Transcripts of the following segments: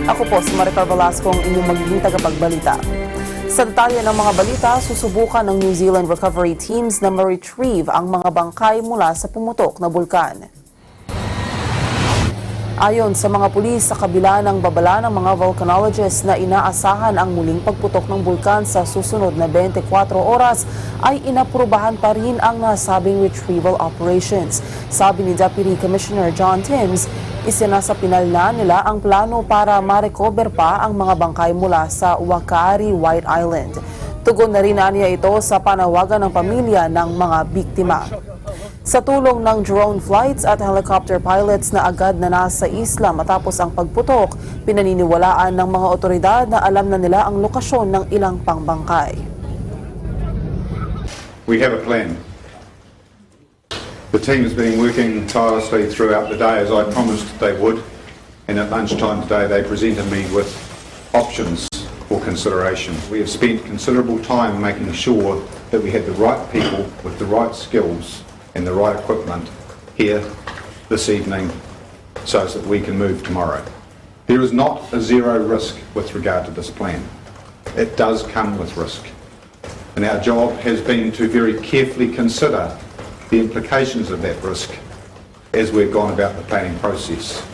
Ako po si Maricar Velasco, ang inyong magiging tagapagbalita. Sa detalye ng mga balita, susubukan ng New Zealand recovery teams na ma-retrieve ang mga bangkay mula sa pumutok na bulkan. Ayon sa mga pulis, sa kabila ng babala ng mga volcanologists na inaasahan ang muling pagputok ng bulkan sa susunod na 24 oras, ay inaprubahan pa rin ang nasabing retrieval operations. Sabi ni Deputy Commissioner John Timms, isinasapinal na nila ang plano para ma-recover pa ang mga bangkay mula sa Wakari, White Island. Tugon na rin niya ito sa panawagan ng pamilya ng mga biktima. Sa tulong ng drone flights at helicopter pilots na agad na nasa isla matapos ang pagputok, pinaniniwalaan ng mga otoridad na alam na nila ang lokasyon ng ilang pangbangkay. We have a plan. The team has been working tirelessly throughout the day as I promised they would, and at lunchtime today they presented me with options for consideration. We have spent considerable time making sure that we had the right people with the right skills and the right equipment here this evening so that we can move tomorrow. There is not a zero risk with regard to this plan. It does come with risk. And our job has been to very carefully consider the implications of that risk as we've gone about the planning process.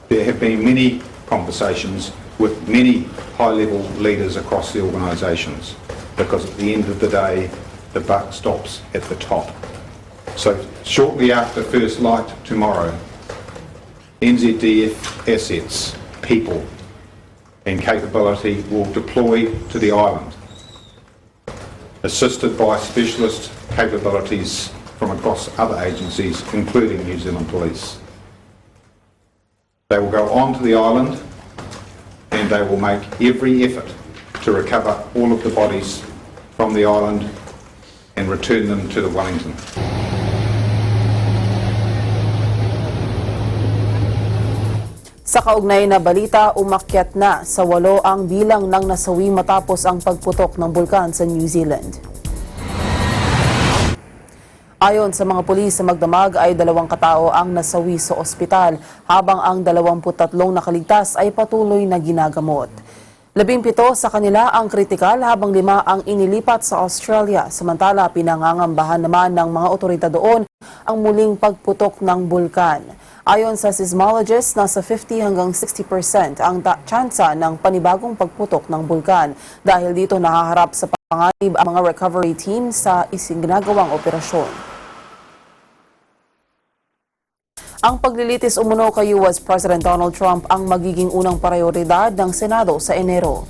There have been many conversations with many high-level leaders across the organisations because at the end of the day, the buck stops at the top. So shortly after first light tomorrow, NZDF assets, people and capability will deploy to the island, assisted by specialist capabilities from across other agencies, including New Zealand Police. They will go onto the island and they will make every effort to recover all of the bodies from the island and return them to the Wellington. Sa kaugnay na balita, umakyat na sa 8 ang bilang ng nasawi matapos ang pagputok ng bulkan sa New Zealand. Ayon sa mga pulis sa magdamag ay 2 katao ang nasawi sa ospital habang ang 23 nakaligtas ay patuloy na ginagamot. 17 sa kanila ang kritikal habang 5 ang inilipat sa Australia. Samantala, pinangangambahan naman ng mga otoridad doon ang muling pagputok ng bulkan. Ayon sa seismologists, nasa 50 hanggang 60% ang tsansa ng panibagong pagputok ng bulkan. Dahil dito nahaharap sa panganib ang mga recovery team sa isinginagawang operasyon. Ang paglilitis umuno kay US President Donald Trump ang magiging unang prioridad ng Senado sa Enero.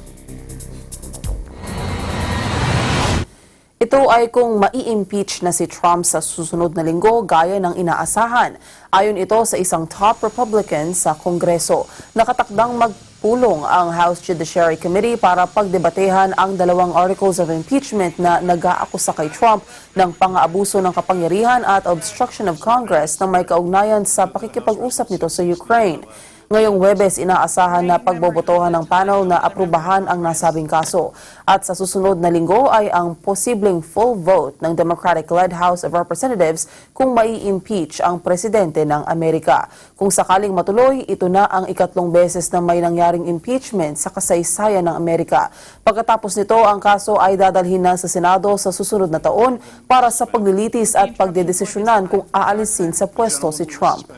Ito ay kung mai-impeach na si Trump sa susunod na linggo gaya ng inaasahan. Ayon ito sa isang top Republican sa Kongreso. Nakatakdang magpulong ang House Judiciary Committee para pagdebatehan ang 2 articles of impeachment na nag-aakusa kay Trump ng pang-aabuso ng kapangyarihan at obstruction of Congress na may kaugnayan sa pakikipag-usap nito sa Ukraine. Ngayong Huwebes, inaasahan na pagbobotohan ng panel na aprubahan ang nasabing kaso. At sa susunod na linggo ay ang posibleng full vote ng Democratic-led House of Representatives kung mai-impeach ang presidente ng Amerika. Kung sakaling matuloy, ito na ang 3 beses na may nangyaring impeachment sa kasaysayan ng Amerika. Pagkatapos nito, ang kaso ay dadalhin na sa Senado sa susunod na taon para sa paglilitis at pagdedesisyonan kung aalisin sa pwesto si Trump.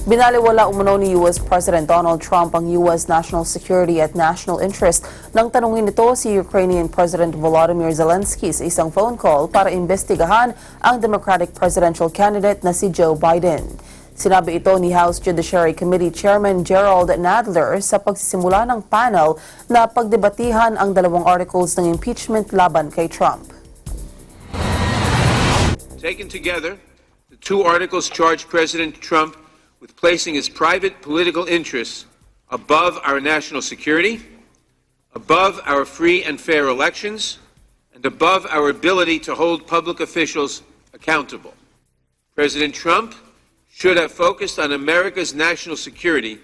Binaliwala umuno ni US President Donald Trump ang US national security at national interest nang tanungin nito si Ukrainian President Volodymyr Zelensky sa isang phone call para imbestigahan ang Democratic presidential candidate na si Joe Biden. Sinabi ito ni House Judiciary Committee Chairman Gerald Nadler sa pagsisimula ng panel na pagdebatihan ang 2 articles ng impeachment laban kay Trump. Taken together, the 2 articles charge President Trump with placing his private political interests above our national security, above our free and fair elections, and above our ability to hold public officials accountable. President Trump should have focused on America's national security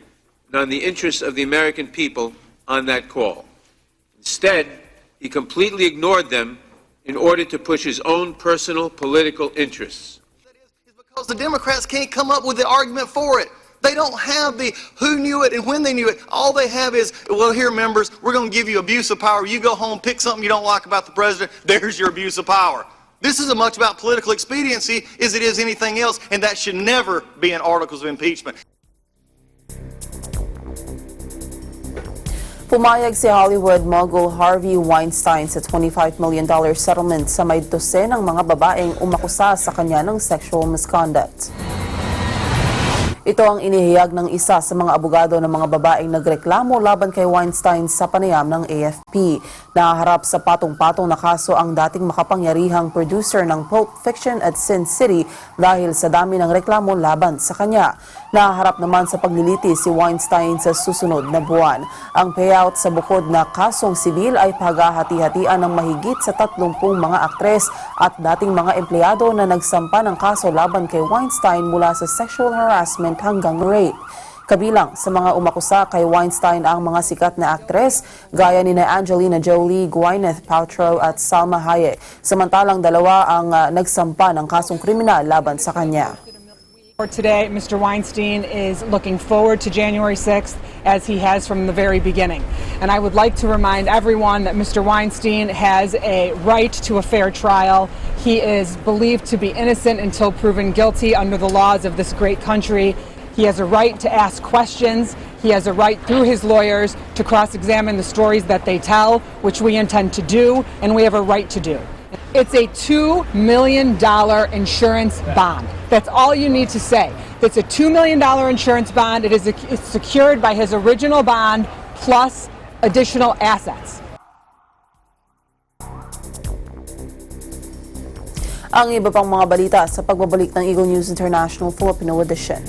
and on the interests of the American people on that call. Instead, he completely ignored them in order to push his own personal political interests. Because the Democrats can't come up with the argument for it. They don't have the who knew it and when they knew it. All they have is, well, here, members, we're going to give you abuse of power. You go home, pick something you don't like about the president. There's your abuse of power. This is as much about political expediency as it is anything else, and that should never be in articles of impeachment. Pumayag si Hollywood mogul Harvey Weinstein sa $25 million settlement sa may dosenang mga babaeng umakusa sa kanya ng sexual misconduct. Ito ang inihayag ng isa sa mga abogado ng mga babaeng nagreklamo laban kay Weinstein sa panayam ng AFP. Naharap sa patong-patong na kaso ang dating makapangyarihang producer ng Pulp Fiction at Sin City dahil sa dami ng reklamo laban sa kanya. Naharap naman sa pagliliti si Weinstein sa susunod na buwan. Ang payout sa bukod na kasong sibil ay paghahati-hatian ng mahigit sa 30 mga aktres at dating mga empleyado na nagsampa ng kaso laban kay Weinstein mula sa sexual harassment hanggang rape. Kabilang sa mga umakusa kay Weinstein ang mga sikat na aktres gaya ni Angelina Jolie, Gwyneth Paltrow at Salma Hayek. Samantalang dalawa ang nagsampa ng kasong kriminal laban sa kanya. For today, Mr. Weinstein is looking forward to January 6th as he has from the very beginning. And I would like to remind everyone that Mr. Weinstein has a right to a fair trial. He is believed to be innocent until proven guilty under the laws of this great country. He has a right to ask questions. He has a right through his lawyers to cross-examine the stories that they tell, which we intend to do, and we have a right to do. It's a $2 million insurance bond. That's all you need to say. It's a $2 million insurance bond. It's secured by his original bond plus additional assets. Ang iba pang mga balita sa pagbabalik ng Eagle News International Filipino Edition.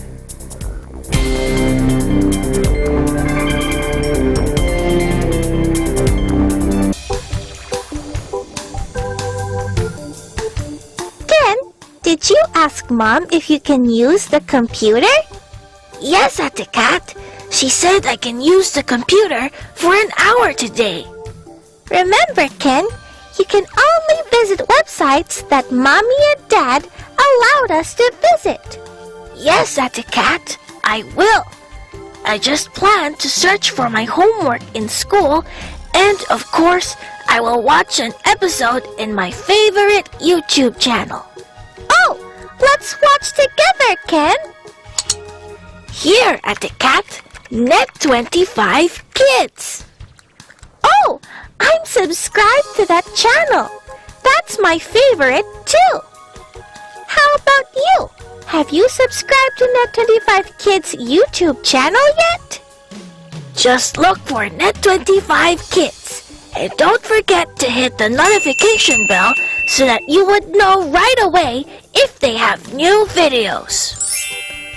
Did you ask Mom if you can use the computer? Yes, Ate Kat. She said I can use the computer for an hour today. Remember, Ken, you can only visit websites that Mommy and Dad allowed us to visit. Yes, Ate Kat, I will. I just plan to search for my homework in school, and of course, I will watch an episode in my favorite YouTube channel. Oh, let's watch together, Ken. Here at the Cat, Net25 Kids. Oh, I'm subscribed to that channel. That's my favorite too. How about you? Have you subscribed to Net25 Kids YouTube channel yet? Just look for Net25 Kids. And don't forget to hit the notification bell so that you would know right away if they have new videos.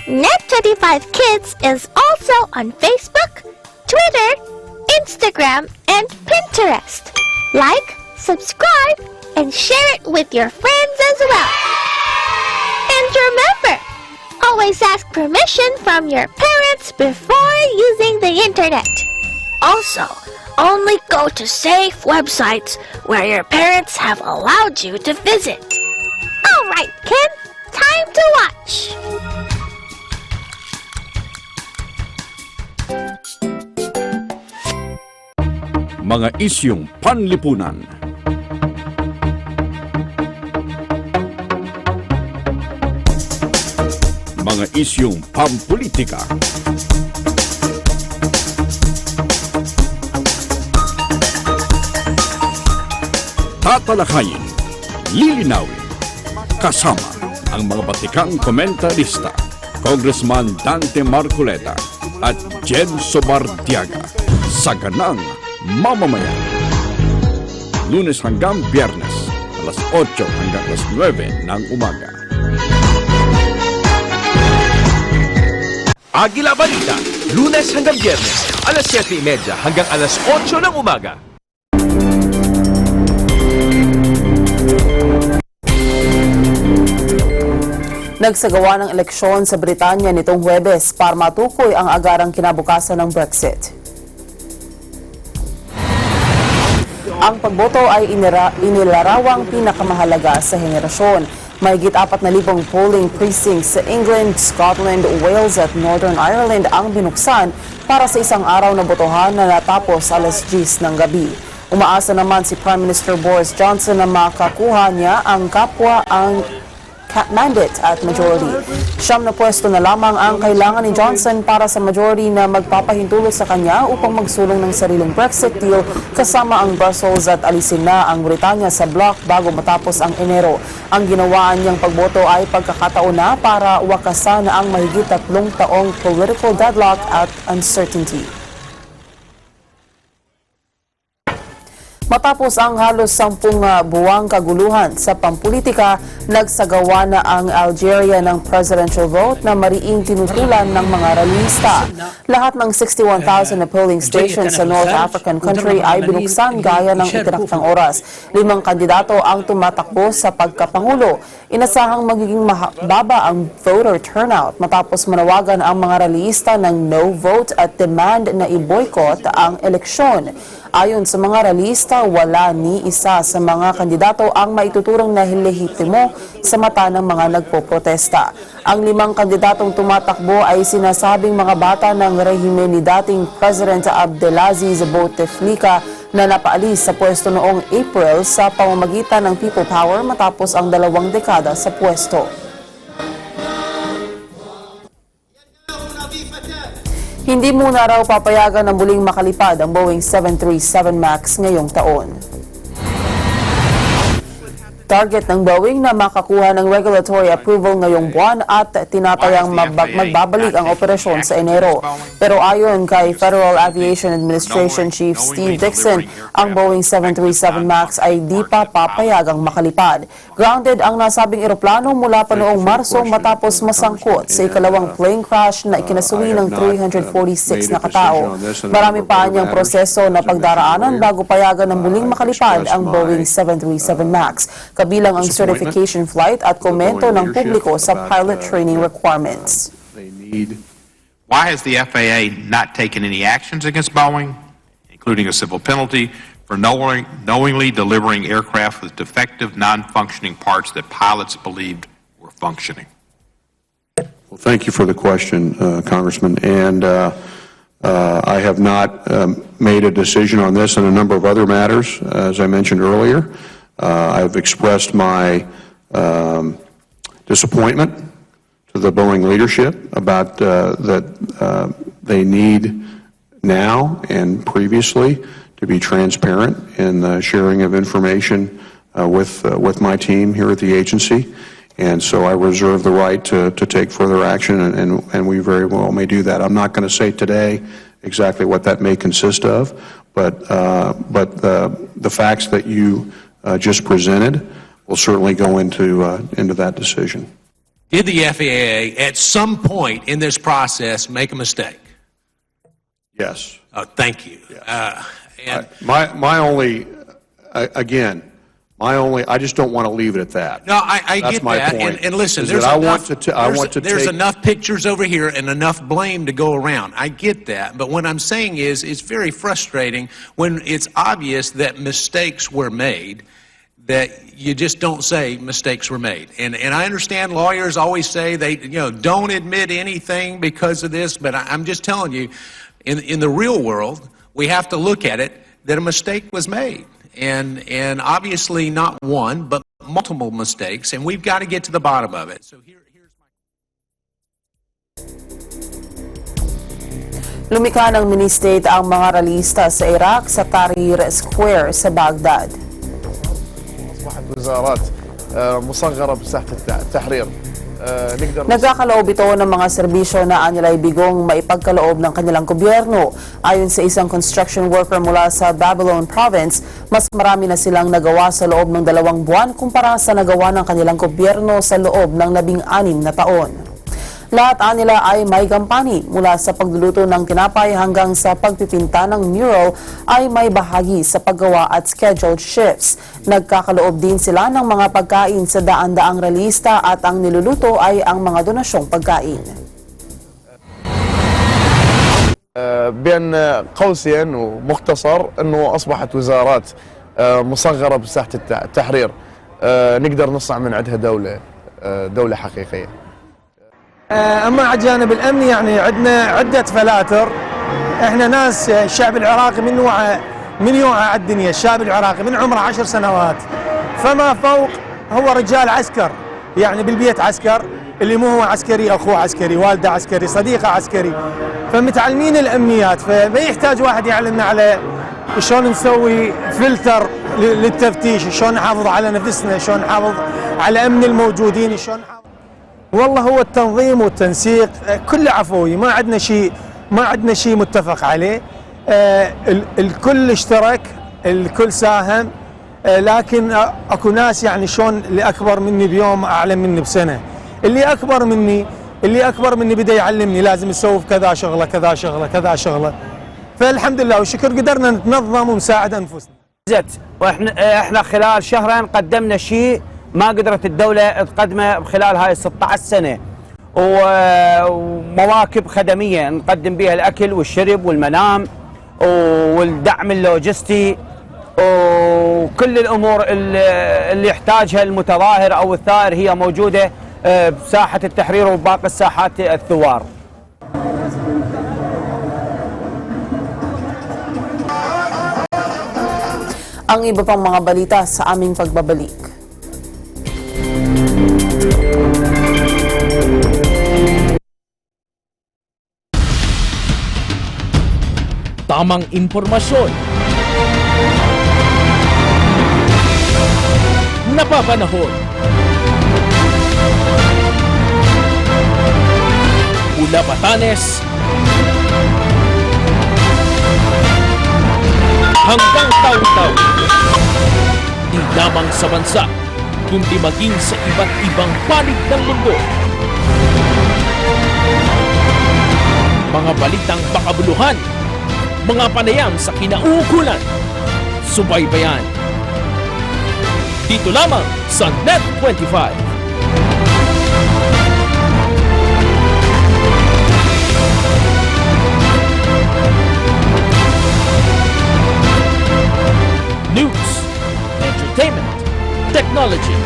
Net25 Kids is also on Facebook, Twitter, Instagram, and Pinterest. Like, subscribe, and share it with your friends as well. And remember, always ask permission from your parents before using the internet. Also, only go to safe websites where your parents have allowed you to visit. All right, Ken, time to watch. Mga isyung panlipunan. Mga isyung pampolitika. Tatalakayin, lilinawin, kasama ang mga batikang komentarista, Congressman Dante Marcoleta at Jen Sobartiaga sa Ganang Mamamayan. Lunes hanggang Biyernes, alas 8 hanggang alas 9 ng umaga. Agila Balita, Lunes hanggang Biyernes, alas 7:30 hanggang alas 8 ng umaga. Nagsagawa ng eleksyon sa Britanya nitong Huwebes para matukoy ang agarang kinabukasan ng Brexit. Ang pagboto ay inilarawang pinakamahalaga sa henerasyon. Mahigit 4,000 polling precincts sa England, Scotland, Wales at Northern Ireland ang binuksan para sa isang araw na botohan na natapos alas 10 ng gabi. Umaasa naman si Prime Minister Boris Johnson na makakuha niya ang kapwa ang mandate at majority. 9 na pwesto na lamang ang kailangan ni Johnson para sa majority na magpapahintulot sa kanya upang magsulong ng sariling Brexit deal kasama ang Brussels at alisin na ang Britanya sa bloc bago matapos ang Enero. Ang ginawaan niyang pagboto ay pagkakataon na para wakasan ang mahigit 3 taong political deadlock at uncertainty. Matapos ang halos 10 buwang kaguluhan sa pampulitika, nagsagawa na ang Algeria ng presidential vote na mariing tinutulan ng mga rallyista. Lahat ng 61,000 na polling stations sa North African country ay binuksan gaya ng itinaktang oras. 5 kandidato ang tumatakbo sa pagkapangulo. Inasahang magiging mababa ang voter turnout matapos manawagan ang mga rallyista ng no vote at demand na i-boycott ang eleksyon. Ayon sa mga rallyista, wala ni isa sa mga kandidato ang maituturong na lehitimo sa mata ng mga nagpoprotesta. Ang 5 kandidatong tumatakbo ay sinasabing mga bata ng rehime ni dating President Abdelaziz Bouteflika na napaalis sa pwesto noong April sa pamamagitan ng people power matapos ang 2 dekada sa pwesto. Hindi muna raw papayagan na muling makalipad ang Boeing 737 MAX ngayong taon. Target ng Boeing na makakuha ng regulatory approval ngayong buwan at tinatayang magbabalik ang operasyon sa Enero. Pero ayon kay Federal Aviation Administration Chief Steve Dickson, ang Boeing 737 MAX ay di pa papayagang makalipad. Grounded ang nasabing eroplano mula pa noong Marso matapos masangkot sa ikalawang plane crash na ikinasuli ng 346 na katao. Marami pa niyang proseso na pagdaraanan bago payagan ng muling makalipad ang Boeing 737 MAX. Kabilang ang certification flight at komento ng publiko sa pilot training requirements. Why has the FAA not taken any actions against Boeing, including a civil penalty, for knowingly delivering aircraft with defective, non-functioning parts that pilots believed were functioning? Well, thank you for the question, Congressman. And I have not made a decision on this and a number of other matters, as I mentioned earlier. I've expressed my disappointment to the Boeing leadership about that they need now and previously to be transparent in the sharing of information with my team here at the agency. And so I reserve the right to take further action, and we very well may do that. I'm not going to say today exactly what that may consist of, but the facts that you just presented will certainly go into that decision. Did the FAA at some point in this process make a mistake? Yes. Thank you. Yes. I just don't want to leave it at that. No, I That's get my that. point. And listen, Is that there's enough pictures over here and enough blame to go around. I get that. But what I'm saying is it's very frustrating when it's obvious that mistakes were made, that you just don't say mistakes were made. And I understand lawyers always say they don't admit anything because of this, but I'm just telling you, in the real world, we have to look at it that a mistake was made. And obviously not one, but multiple mistakes, and we've got to get to the bottom of it. So here's my... Lumikha ng mini-state ang mga rallyista sa Iraq sa Tahrir Square sa Baghdad. أصبحت وزارات مصغرة بساحة التحرير. Nagkakaloob ito ng mga serbisyo na anilay bigong maipagkaloob ng kanilang gobyerno. Ayon sa isang construction worker mula sa Babylon province, mas marami na silang nagawa sa loob ng 2 buwan kumpara sa nagawa ng kanilang gobyerno sa loob ng 16 na taon. Lahat nila ay may gampani, mula sa pagluluto ng tinapay hanggang sa pagpipinta ng mural ay may bahagi sa paggawa at scheduled shifts. Nagkakaloob din sila ng mga pagkain sa daan-daang rallyista at ang niluluto ay ang mga donasyong pagkain. بين قوسين ومختصر أنه أصبحت وزارات مصغرة بساحة التحرير نقدر نصنع من عندها دولة حقيقية. أما على الجانب الأمني يعني عندنا عدة فلاتر. احنا ناس الشعب العراقي من يوعى على الدنيا، الشعب العراقي من عمره 10 سنوات فما فوق هو رجال عسكر، يعني بالبيت عسكر، اللي مو هو عسكري أخوه عسكري، والده عسكري، صديقه عسكري، فمتعلمين الأمنيات، فما يحتاج واحد يعلمنا على شلون نسوي فلتر للتفتيش، شلون نحافظ على نفسنا، شلون نحافظ على أمن الموجودين، شلون نحافظ. والله هو التنظيم والتنسيق كله عفوي، ما عندنا شيء متفق عليه. الكل اشترك، الكل ساهم، لكن اكو ناس يعني شلون اللي اكبر مني بيوم اعلم مني بسنه، اللي اكبر مني بدا يعلمني لازم نسوي كذا شغله كذا شغله كذا شغله. فالحمد لله والشكر قدرنا نتنظم ونساعد انفسنا. واحنا خلال شهرين قدمنا شيء ما قدرت الدوله تقدمه خلال هاي 16 سنه، ومواكب خدميه نقدم بها الاكل والشرب والمنام والدعم اللوجستي وكل الامور اللي يحتاجها المتظاهر او الثائر هي موجوده بساحه التحرير وباقي الساحات الثوار. Ang iba pang mga balita sa aming pagbabalik. Tamang impormasyon, napapanahon, mula Batanes hanggang taon-taon, di lamang sa bansa, kundi maging sa iba't ibang panig ng mundo. Mga balitang makabuluhan, mga panayam sa kinauukulan, subaybayan. Dito lamang sa Net 25. News, entertainment, technology.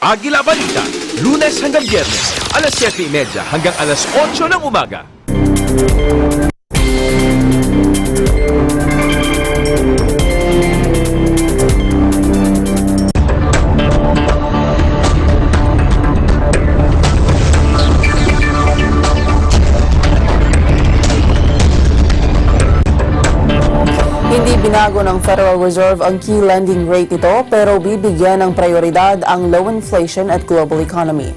Agila Balita, Lunes hanggang Biyernes, alas 7:30 hanggang alas 8 ng umaga. Hindi binago ng Federal Reserve ang key lending rate nito pero bibigyan ng prioridad ang low inflation at global economy.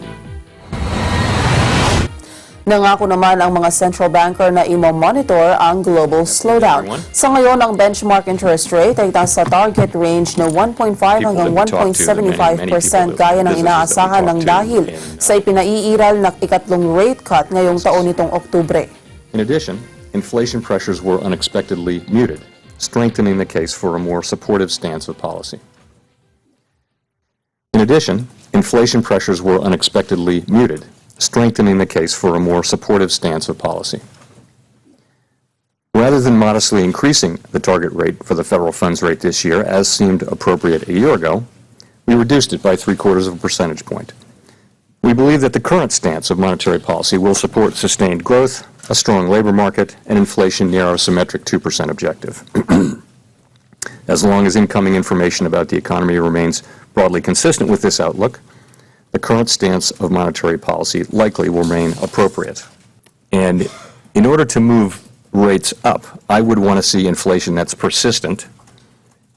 Nangako naman ang mga central banker na i-monitor ang global slowdown. Sa ngayon, ang benchmark interest rate ay nasa target range na 1.5 hanggang 1.75% gaya ng inaasahan ng dahil sa ipinaiiral na ikatlong rate cut ngayong taon nitong Oktubre. In addition, inflation pressures were unexpectedly muted, strengthening the case for a more supportive stance of policy. In addition, inflation pressures were unexpectedly muted, strengthening the case for a more supportive stance of policy. Rather than modestly increasing the target rate for the federal funds rate this year, as seemed appropriate a year ago, we reduced it by 0.75 of a percentage point. We believe that the current stance of monetary policy will support sustained growth, a strong labor market, and inflation near our symmetric 2% objective. As long as incoming information about the economy remains broadly consistent with this outlook, the current stance of monetary policy likely will remain appropriate. And in order to move rates up, I would want to see inflation that's persistent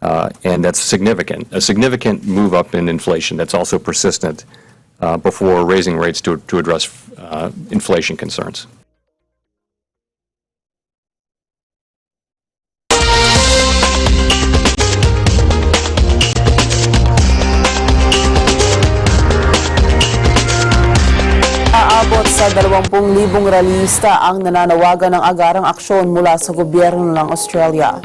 and that's significant. A significant move up in inflation that's also persistent before raising rates to address inflation concerns. Aabot sa 20,000 realista ang nananawagan ng agarang aksyon mula sa gobyerno ng Australia.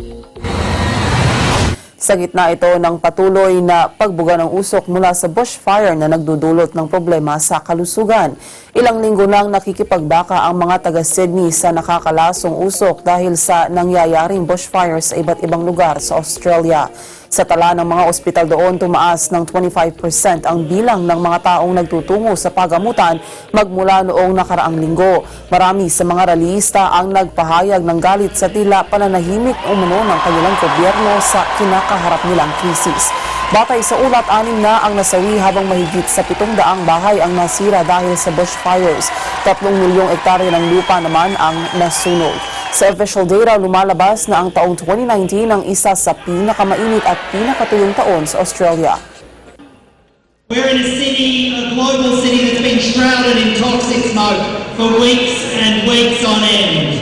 Sa gitna ito ng patuloy na pagbuga ng usok mula sa bushfire na nagdudulot ng problema sa kalusugan. Ilang linggo nang nakikipagbaka ang mga taga-Sydney sa nakakalasong usok dahil sa nangyayaring bushfire sa iba't ibang lugar sa Australia. Sa tala ng mga ospital doon, tumaas ng 25% ang bilang ng mga taong nagtutungo sa pagamutan magmula noong nakaraang linggo. Marami sa mga rallyista ang nagpahayag ng galit sa tila pananahimik umano ng kanilang gobyerno sa kinakaharap nilang krisis. Batay sa ulat, 6 na ang nasawi habang mahigit sa 700 bahay ang nasira dahil sa bushfires. 3 milyong ektarya ng lupa naman ang nasunog. Sa official data, lumalabas na ang taong 2019 ang isa sa pinakamainit at pinakatuyong taon sa Australia. We're in a city, a global city that's been shrouded in toxic smoke for weeks and weeks on end.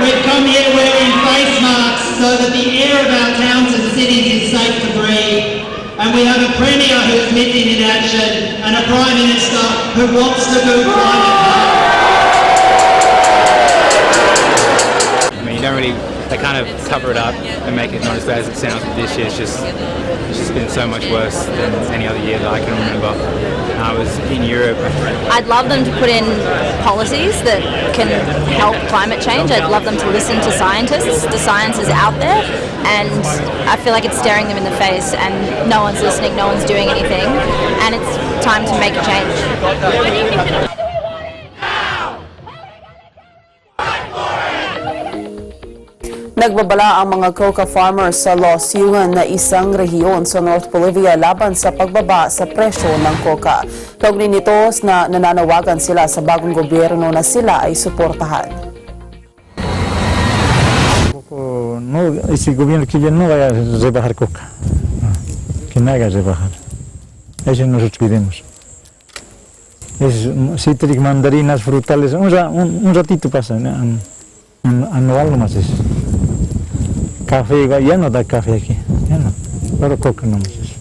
We've come here wearing face masks so that the air of our towns and cities is safe to breathe. And we have a Premier who's missing in action and a Prime Minister who wants to do climate harm. They kind of cover it up and make it not as bad as it sounds, but this year it's just been so much worse than any other year that I can remember. I was in Europe. I'd love them to put in policies that can help climate change. I'd love them to listen to scientists. The science is out there, and I feel like it's staring them in the face, and no one's listening, no one's doing anything, and it's time to make a change. Nagbabala ang mga coca farmers sa Los Yuan na isang rehiyon sa North Bolivia laban sa pagbaba sa presyo ng coca. Kaugnay nito na nananawagan sila sa bagong gobyerno na sila ay suportahan. No, ese gobierno que ya no vaya a rebajar coca, que no haga rebajar. Eso nosotros queremos. Cítricas, mandarinas, frutales, un ratito pasa, anual nomás es. Café, ya no da café aquí, ya no, pero coca nomás es.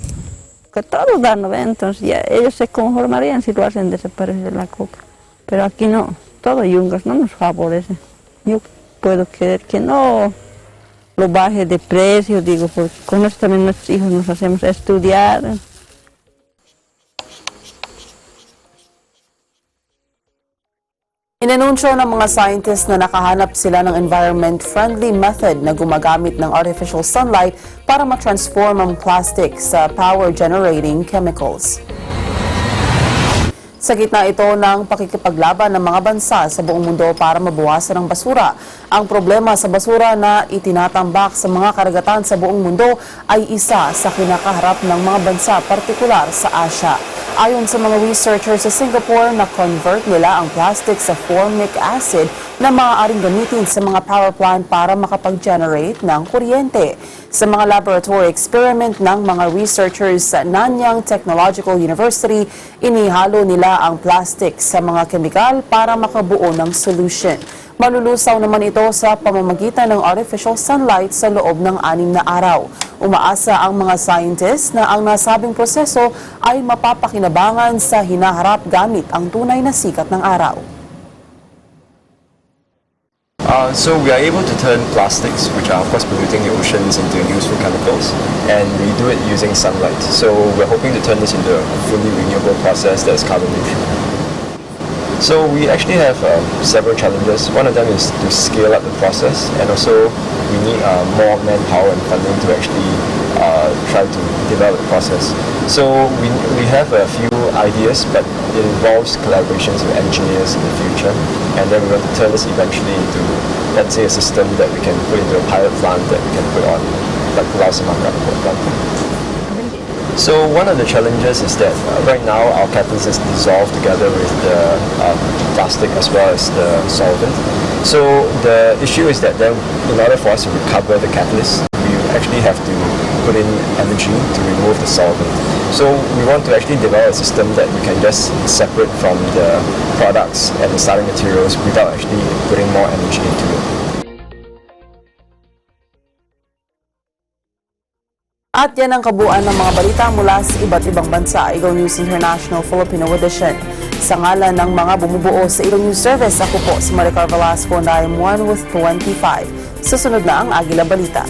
Que todos dan, ¿no? Entonces ya ellos se conformarían si lo hacen desaparecer la coca. Pero aquí no, todo yungas no nos favorece. Yo puedo querer que no lo baje de precio, digo, porque con eso también nuestros hijos nos hacemos estudiar. Inanunsyo ng mga scientists na nakahanap sila ng environment-friendly method na gumagamit ng artificial sunlight para ma-transform ang plastic sa power-generating chemicals. Sa gitna ito ng pakikipaglaban ng mga bansa sa buong mundo para mabawasan ang basura. Ang problema sa basura na itinatambak sa mga karagatan sa buong mundo ay isa sa kinakaharap ng mga bansa, partikular sa Asia. Ayon sa mga researchers sa Singapore, na-convert nila ang plastic sa formic acid na maaaring gamitin sa mga power plant para makapag-generate ng kuryente. Sa mga laboratory experiment ng mga researchers sa Nanyang Technological University, inihalo nila ang plastic sa mga kemikal para makabuo ng solution. Malulusaw naman ito sa pamamagitan ng artificial sunlight sa loob ng 6 na araw. Umaasa ang mga scientists na ang nasabing proseso ay mapapakinabangan sa hinaharap gamit ang tunay na sikat ng araw. So we are able to turn plastics, which are of course polluting the oceans, into useful chemicals, and we do it using sunlight. So we're hoping to turn this into a fully renewable process that is carbon neutral. So we actually have several challenges. One of them is to scale up the process, and also we need more manpower and funding to actually try to develop the process. So we have a few ideas, but it involves collaborations with engineers in the future, and then we want to turn this eventually into, let's say, a system that we can put into a pilot plant that we can put on, like Pulau Semangka, for example. So one of the challenges is that right now our catalyst is dissolved together with the plastic as well as the solvent. So the issue is that then in order for us to recover the catalyst, we actually have to put in energy to remove the solvent. So we want to actually develop a system that we can just separate from the products and the starting materials without actually putting more energy into it. At yan ang kabuuan ng mga balita mula sa iba't ibang bansa. Eagle News International Filipino Edition. Sa ngalan ng mga bumubuo sa Eagle News Service, ako po si Maricar Velasco na I'm 1 with 25. Susunod na ang Agila Balita.